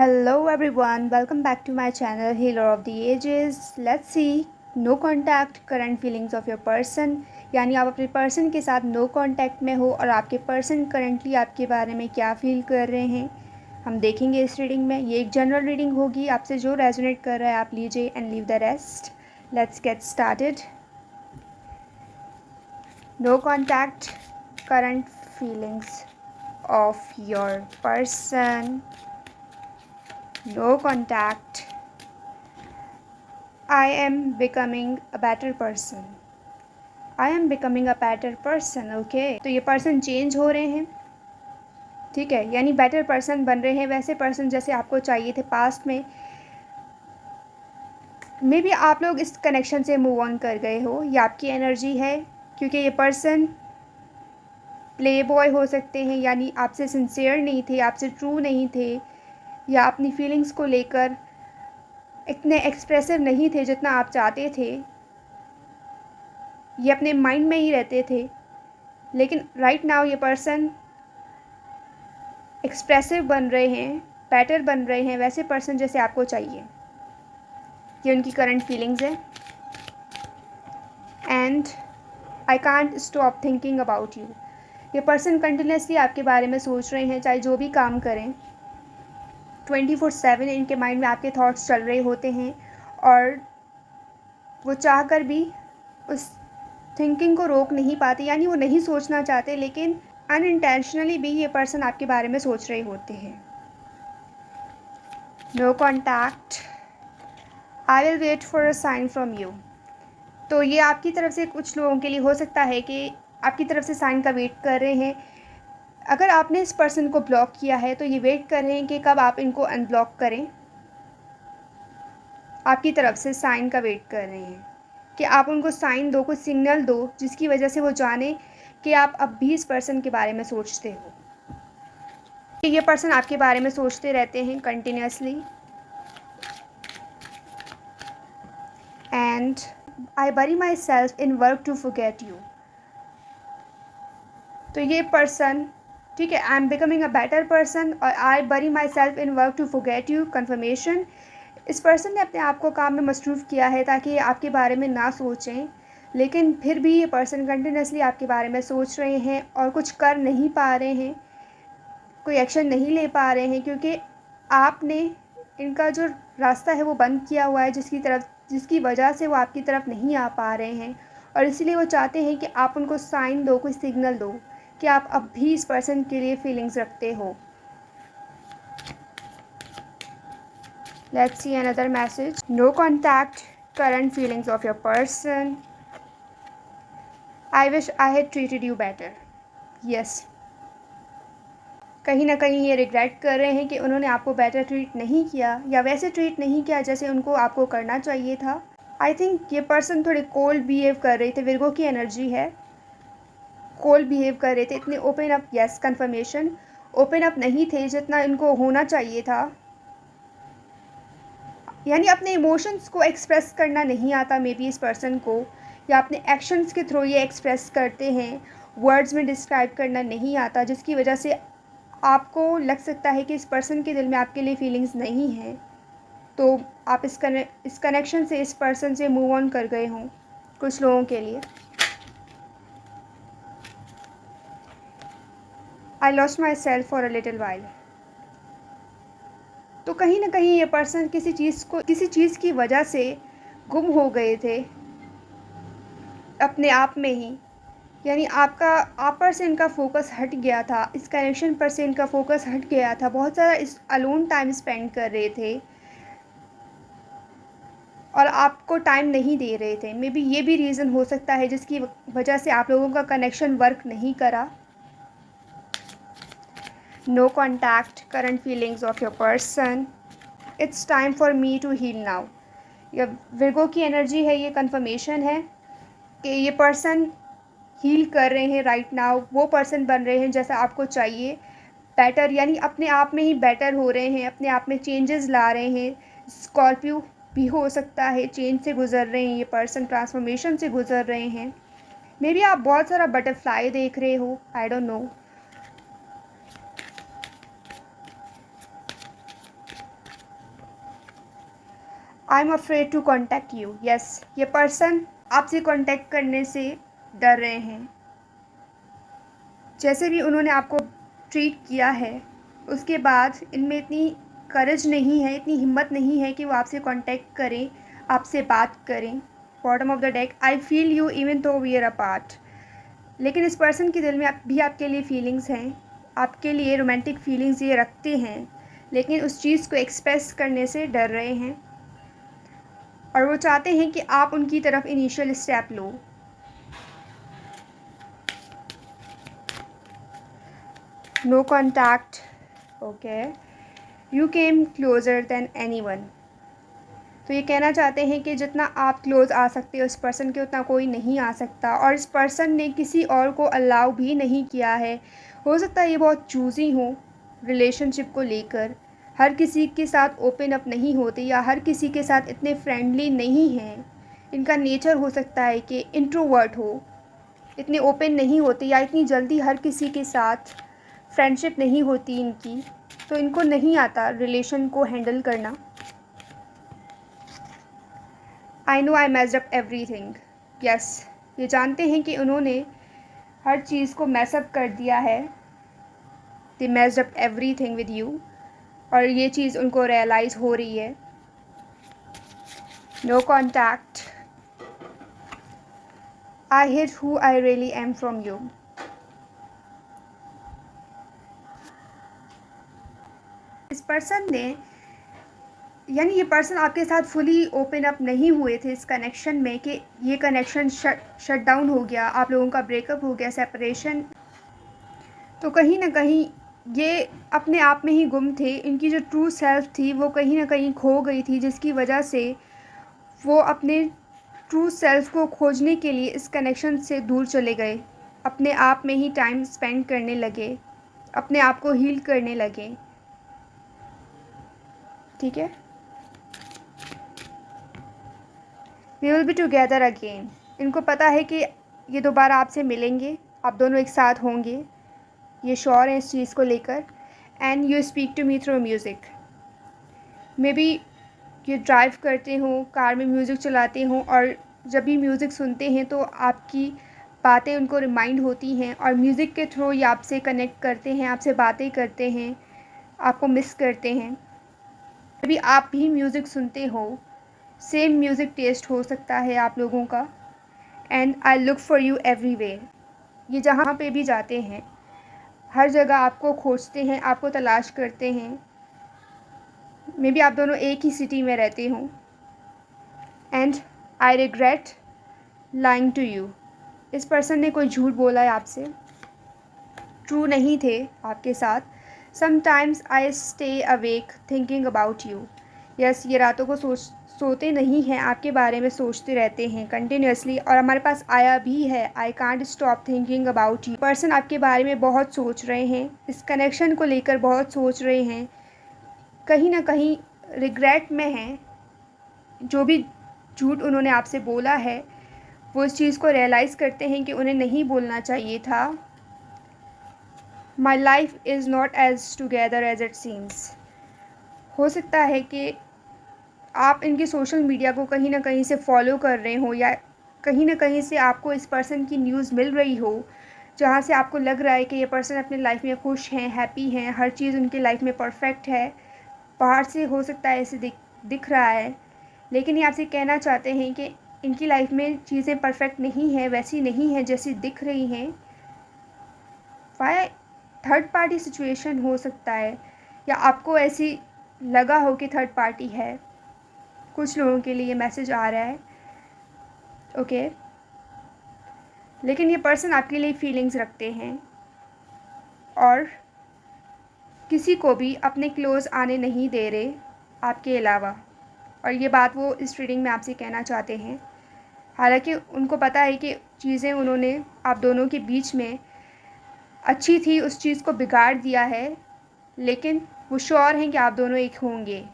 Hello everyone, welcome back to my channel Healer of the Ages. Let's see no contact current feelings of your person, यानी आप अपने person के साथ no contact में हो और आपके पर्सन करंटली आपके बारे में क्या फील कर रहे हैं हम देखेंगे इस रीडिंग में। ये एक जनरल रीडिंग होगी, आपसे जो रेजोनेट कर रहा है आप लीजिए and leave the rest. Let's get started. No contact current feelings of your person. No contact. I am becoming a better person. I am becoming a better person. Okay. तो ये पर्सन चेंज हो रहे हैं, ठीक है, यानी better person बन रहे हैं, वैसे पर्सन जैसे आपको चाहिए थे पास्ट में। मे बी आप लोग इस कनेक्शन से मूव ऑन कर गए हो, ये आपकी एनर्जी है, क्योंकि ये पर्सन प्ले बॉय हो सकते हैं, यानी आपसे सिंसियर नहीं थे, आपसे ट्रू नहीं थे, या अपनी फीलिंग्स को लेकर इतने एक्सप्रेसिव नहीं थे जितना आप चाहते थे। ये अपने माइंड में ही रहते थे, लेकिन राइट नाउ ये पर्सन एक्सप्रेसिव बन रहे हैं, बेटर बन रहे हैं, वैसे पर्सन जैसे आपको चाहिए। ये उनकी करंट फीलिंग्स है। And I can't stop thinking about you. ये पर्सन कंटिन्यूसली आपके बारे में सोच रहे हैं, चाहे जो भी काम करें 24/7 इनके माइंड में आपके थॉट्स चल रहे होते हैं, और वो चाह कर भी उस थिंकिंग को रोक नहीं पाते, यानी वो नहीं सोचना चाहते, लेकिन अनइंटेंशनली भी ये पर्सन आपके बारे में सोच रहे होते हैं। No contact. I will wait for a sign from you. तो ये आपकी तरफ से कुछ लोगों के लिए हो सकता है कि आपकी तरफ से साइन का वेट कर रहे हैं। अगर आपने इस पर्सन को ब्लॉक किया है तो ये वेट कर रहे हैं कि कब आप इनको अनब्लॉक करें। आपकी तरफ से साइन का वेट कर रहे हैं कि आप उनको साइन दो, कुछ सिग्नल दो, जिसकी वजह से वो जाने कि आप अब भी इस पर्सन के बारे में सोचते हो। ये पर्सन आपके बारे में सोचते रहते हैं continuously. And I bury myself in work to forget you. तो ये पर्सन, ठीक है, I am becoming a better person और I bury myself in work to forget you. Confirmation, इस पर्सन ने अपने आप को काम में मसरूफ़ किया है ताकि ये आपके बारे में ना सोचें, लेकिन फिर भी ये पर्सन कंटिन्यूसली आपके बारे में सोच रहे हैं और कुछ कर नहीं पा रहे हैं, कोई एक्शन नहीं ले पा रहे हैं, क्योंकि आपने इनका जो रास्ता है वो बंद किया हुआ है, जिसकी वजह से वो आपकी तरफ नहीं आ पा रहे हैं। और इसलिए वो चाहते हैं कि आप उनको साइन दो, कोई सिग्नल दो कि आप अब भी इस पर्सन के लिए फीलिंग्स रखते हो। Let's see another message. No contact current feelings of your person. I wish I had treated you better. Yes. कहीं ना कहीं ये रिग्रेट कर रहे हैं कि उन्होंने आपको बेटर ट्रीट नहीं किया, या वैसे ट्रीट नहीं किया जैसे उनको आपको करना चाहिए था। आई थिंक ये पर्सन थोड़े कोल्ड बिहेव कर रहे थे, विर्गो की एनर्जी है, कोल्ड बिहेव कर रहे थे, इतने open up, yes confirmation, open up नहीं थे जितना इनको होना चाहिए था। यानी अपने इमोशंस को एक्सप्रेस करना नहीं आता मे बी इस पर्सन को, या अपने एक्शंस के थ्रू ये एक्सप्रेस करते हैं, वर्ड्स में डिस्क्राइब करना नहीं आता, जिसकी वजह से आपको लग सकता है कि इस पर्सन के दिल में आपके लिए फीलिंग्स नहीं हैं। तो आप इस कनेक्शन से, इस पर्सन से मूव ऑन कर गए हों कुछ लोगों के लिए। I lost my self for a little while. तो कहीं ना कहीं ये पर्सन किसी चीज़ की वजह से गुम हो गए थे अपने आप में ही, यानी आप पर से इनका फोकस हट गया था, इस कनेक्शन पर से इनका फोकस हट गया था, बहुत सारा इस अलोन टाइम स्पेंड कर रहे थे और आपको टाइम नहीं दे रहे थे। मे बी ये भी रीज़न हो सकता है जिसकी वजह से आप लोगों का कनेक्शन वर्क नहीं करा। No contact current feelings of your person. It's time for me to heal now. ये विर्गो की एनर्जी है, ये कन्फर्मेशन है कि ये पर्सन हील कर रहे हैं राइट नाउ, वो पर्सन बन रहे हैं जैसा आपको चाहिए, बेटर, यानी अपने आप में ही बेटर हो रहे हैं, अपने आप में चेंजेस ला रहे हैं। स्कॉर्पियो भी हो सकता है, चेंज से गुजर रहे हैं ये पर्सन, ट्रांसफॉर्मेशन से गुजर रहे हैं। मे बी आप बहुत सारा बटरफ्लाई देख रहे हो, I don't know. I am afraid to contact you. Yes, ये पर्सन आपसे कॉन्टैक्ट करने से डर रहे हैं। जैसे भी उन्होंने आपको ट्रीट किया है उसके बाद इनमें इतनी करेज नहीं है, इतनी हिम्मत नहीं है कि वो आपसे कांटेक्ट करें, आपसे बात करें। Bottom of the deck, I feel you even though we are apart. लेकिन इस पर्सन के दिल में भी आपके लिए फीलिंग्स हैं, आपके लिए रोमांटिक फीलिंग्स ये रखते हैं, लेकिन उस चीज़ को एक्सप्रेस करने से डर रहे हैं और वो चाहते हैं कि आप उनकी तरफ इनिशियल स्टेप लो। No contact, okay, you came closer than anyone. तो ये कहना चाहते हैं कि जितना आप क्लोज़ आ सकते हो इस पर्सन के उतना कोई नहीं आ सकता, और इस पर्सन ने किसी और को अलाउ भी नहीं किया है। हो सकता है ये बहुत चूज़ी हो रिलेशनशिप को लेकर, हर किसी के साथ ओपन अप नहीं होते या हर किसी के साथ इतने फ्रेंडली नहीं हैं। इनका नेचर हो सकता है कि इंट्रोवर्ट हो, इतने ओपन नहीं होते या इतनी जल्दी हर किसी के साथ फ्रेंडशिप नहीं होती इनकी, तो इनको नहीं आता रिलेशन को हैंडल करना। I know I messed up everything. Yes, ये जानते हैं कि उन्होंने हर चीज़ को मैसअप कर दिया है। They messed up everything with you, और ये चीज़ उनको रियलाइज़ हो रही है। No contact, I hid who I really am from you. इस पर्सन ने, यानी ये पर्सन आपके साथ फुली ओपन अप नहीं हुए थे इस कनेक्शन में, कि ये कनेक्शन शट डाउन हो गया, आप लोगों का ब्रेकअप हो गया, सेपरेशन। तो कहीं ना कहीं ये अपने आप में ही गुम थे। इनकी जो ट्रू सेल्फ थी वो कहीं ना कहीं खो गई थी, जिसकी वजह से वो अपने ट्रू सेल्फ को खोजने के लिए इस कनेक्शन से दूर चले गए, अपने आप में ही टाइम स्पेंड करने लगे, अपने आप को हील करने लगे। ठीक है, we will be together again. इनको पता है कि ये दोबारा आपसे मिलेंगे, आप दोनों एक साथ होंगे, ये श्योर है इस चीज़ को लेकर। And you speak to me through music. Maybe ये ड्राइव करते हों, कार में म्यूज़िक चलाते हों, और जब भी म्यूज़िक सुनते हैं तो आपकी बातें उनको रिमाइंड होती हैं, और म्यूज़िक के थ्रू ये आपसे कनेक्ट करते हैं, आपसे बातें करते हैं, आपको मिस करते हैं। अभी आप भी म्यूज़िक सुनते हो, सेम म्यूज़िक टेस्ट हो सकता है आप लोगों का। And I look for you everywhere. ये जहाँ पे भी जाते हैं हर जगह आपको खोजते हैं, आपको तलाश करते हैं। मे बी आप दोनों एक ही सिटी में रहते हों। And I regret lying to you. इस पर्सन ने कोई झूठ बोला है आपसे, ट्रू नहीं थे आपके साथ। Sometimes I stay awake thinking about you. Yes, ये रातों को सोते नहीं हैं, आपके बारे में सोचते रहते हैं कंटिन्यूसली, और हमारे पास आया भी है, I can't stop thinking about you. Person आपके बारे में बहुत सोच रहे हैं, इस कनेक्शन को लेकर बहुत सोच रहे हैं, कहीं ना कहीं रिग्रेट में हैं। जो भी झूठ उन्होंने आपसे बोला है वो इस चीज़ को रियलाइज़ करते हैं कि उन्हें नहीं बोलना चाहिए था। My life is not as together as it seems. हो सकता है कि आप इनके सोशल मीडिया को कहीं ना कहीं से फॉलो कर रहे हो, या कहीं ना कहीं से आपको इस पर्सन की न्यूज़ मिल रही हो जहाँ से आपको लग रहा है कि ये पर्सन अपने लाइफ में खुश हैं, हैप्पी हैं, हर चीज़ उनकी लाइफ में परफेक्ट है। बाहर से हो सकता है ऐसे दिख रहा है, लेकिन ये आपसे कहना चाहते हैं कि इनकी लाइफ में चीज़ें परफेक्ट नहीं हैं, वैसी नहीं हैं जैसी दिख रही हैं। वाई थर्ड पार्टी सिचुएशन हो सकता है, या आपको ऐसी लगा हो कि थर्ड पार्टी है। कुछ लोगों के लिए ये मैसेज आ रहा है, ओके। लेकिन ये पर्सन आपके लिए फीलिंग्स रखते हैं और किसी को भी अपने क्लोज़ आने नहीं दे रहे आपके अलावा, और ये बात वो इस रीडिंग में आपसे कहना चाहते हैं। हालांकि उनको पता है कि चीज़ें उन्होंने आप दोनों के बीच में अच्छी थी, उस चीज़ को बिगाड़ दिया है, लेकिन वो श्योर हैं कि आप दोनों एक होंगे।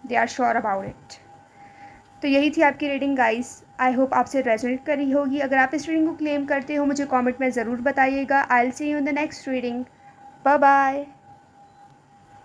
They are sure about it. तो यही थी आपकी रीडिंग गाइस। आई होप आपसे रेजोनेट करी होगी। अगर आप इस रीडिंग को क्लेम करते हो मुझे कमेंट में ज़रूर बताइएगा। I will see you in the next reading. Bye bye.